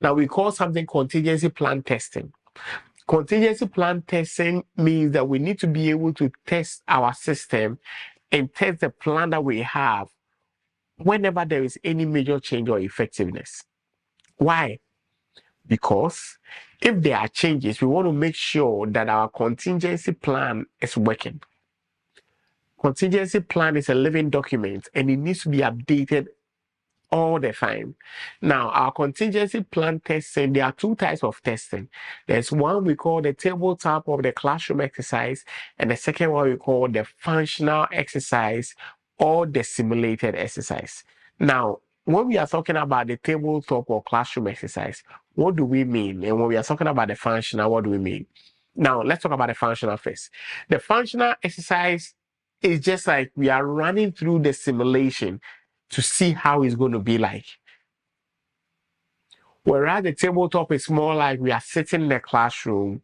Now we call something contingency plan testing. Contingency plan testing means that we need to be able to test our system and test the plan that we have whenever there is any major change or effectiveness. Why? Because if there are changes, we want to make sure that our contingency plan is working. Contingency plan is a living document and it needs to be updated all the time. Now, our contingency plan testing, there are two types of testing. There's one we call the tabletop of the classroom exercise, and the second one we call the functional exercise or the simulated exercise. Now, when we are talking about the tabletop or classroom exercise, what do we mean? And when we are talking about the functional, what do we mean? Now, let's talk about the functional first. The functional exercise is just like we are running through the simulation to see how it's going to be like. Whereas the tabletop is more like we are sitting in the classroom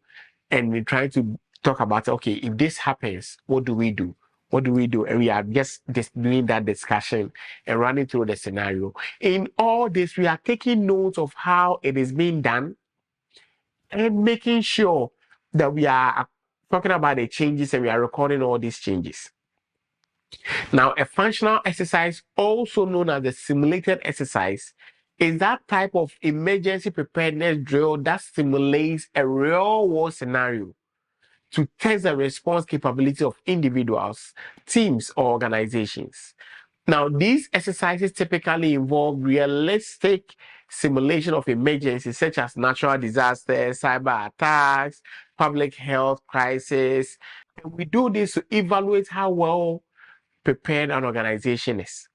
and we're trying to talk about, okay, if this happens, what do we do? What do we do? And we are just doing that discussion and running through the scenario. In all this, we are taking notes of how it is being done and making sure that we are talking about the changes and we are recording all these changes. Now, a functional exercise, also known as the simulated exercise, is that type of emergency preparedness drill that simulates a real-world scenario to test the response capability of individuals, teams, or organizations. Now, these exercises typically involve realistic simulation of emergencies such as natural disasters, cyber attacks, public health crisis. And we do this to evaluate how well prepared an organization is.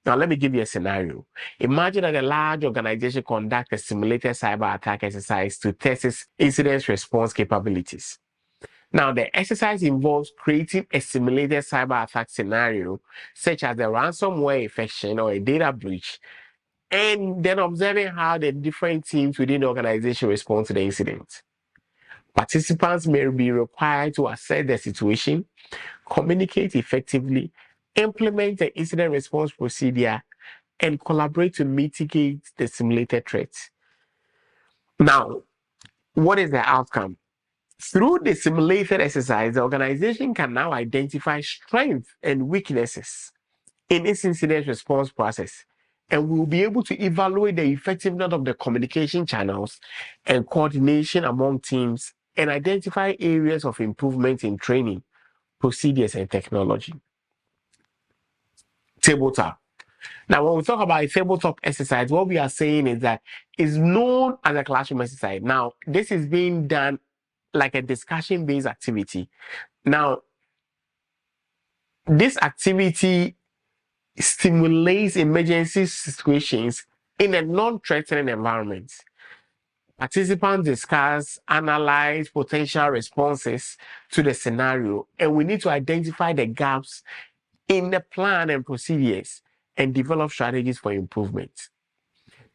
Now, let me give you a scenario. Imagine that a large organization conducts a simulated cyber attack exercise to test its incident response capabilities. Now, the exercise involves creating a simulated cyber attack scenario, such as a ransomware infection or a data breach, and then observing how the different teams within the organization respond to the incident. Participants may be required to assess the situation, communicate effectively, implement the incident response procedure, and collaborate to mitigate the simulated threats. Now, what is the outcome? Through the simulated exercise, the organization can now identify strengths and weaknesses in its incident response process and will be able to evaluate the effectiveness of the communication channels and coordination among teams and identify areas of improvement in training, procedures, and technology. Tabletop. Now, when we talk about a tabletop exercise, what we are saying is that it's known as a classroom exercise. Now, this is being done like a discussion-based activity. Now, this activity stimulates emergency situations in a non-threatening environment. Participants discuss, analyze potential responses to the scenario, and we need to identify the gaps in the plan and procedures and develop strategies for improvement.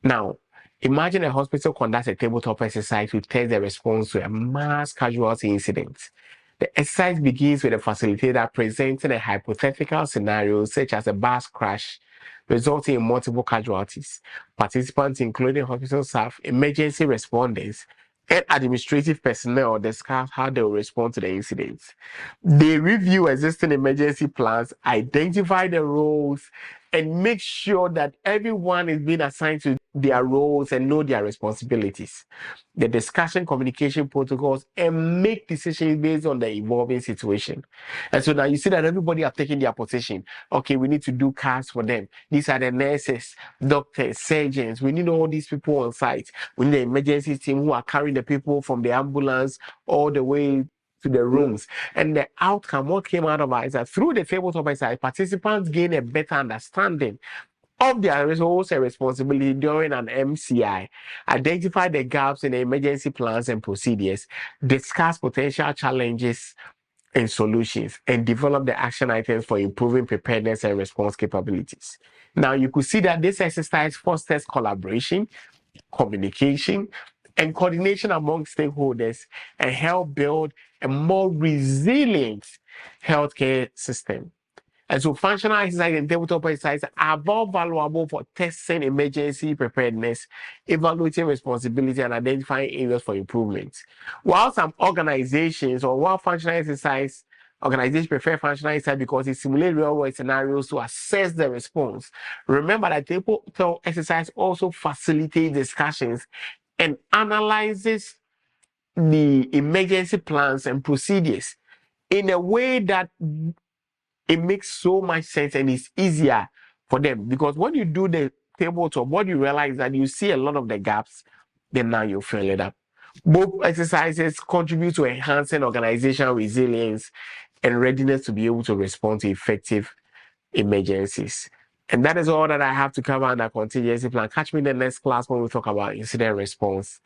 Now, imagine a hospital conducts a tabletop exercise to test the response to a mass casualty incident. The exercise begins with a facilitator presenting a hypothetical scenario such as a bus crash resulting in multiple casualties. Participants, including hospital staff, emergency responders, and administrative personnel, discuss how they will respond to the incident. They review existing emergency plans, identify the roles, and make sure that everyone is being assigned to their roles and know their responsibilities. The discussion communication protocols and make decisions based on the evolving situation. And so now you see that everybody are taking their position. Okay, we need to do cars for them. These are the nurses, doctors, surgeons. We need all these people on site. We need the emergency team who are carrying the people from the ambulance all the way to the rooms. And the outcome, what came out of it is that through the tabletop exercise, participants gain a better understanding of their roles and responsibility during an MCI, identify the gaps in the emergency plans and procedures, discuss potential challenges and solutions, and develop the action items for improving preparedness and response capabilities. Now, you could see that this exercise fosters collaboration, communication, and coordination among stakeholders and help build a more resilient healthcare system. And so functional exercise and tabletop exercise are both valuable for testing emergency preparedness, evaluating responsibility, and identifying areas for improvement. While some organizations or while functional exercise organizations prefer functional exercise because it simulates real-world scenarios to assess the response. Remember that tabletop exercise also facilitates discussions and analyzes the emergency plans and procedures in a way that it makes so much sense and it's easier for them. Because when you do the tabletop, what you realize is that you see a lot of the gaps, then now you fill it up. Both exercises contribute to enhancing organizational resilience and readiness to be able to respond to effective emergencies. And that is all that I have to cover under contingency plan. Catch me in the next class when we talk about incident response.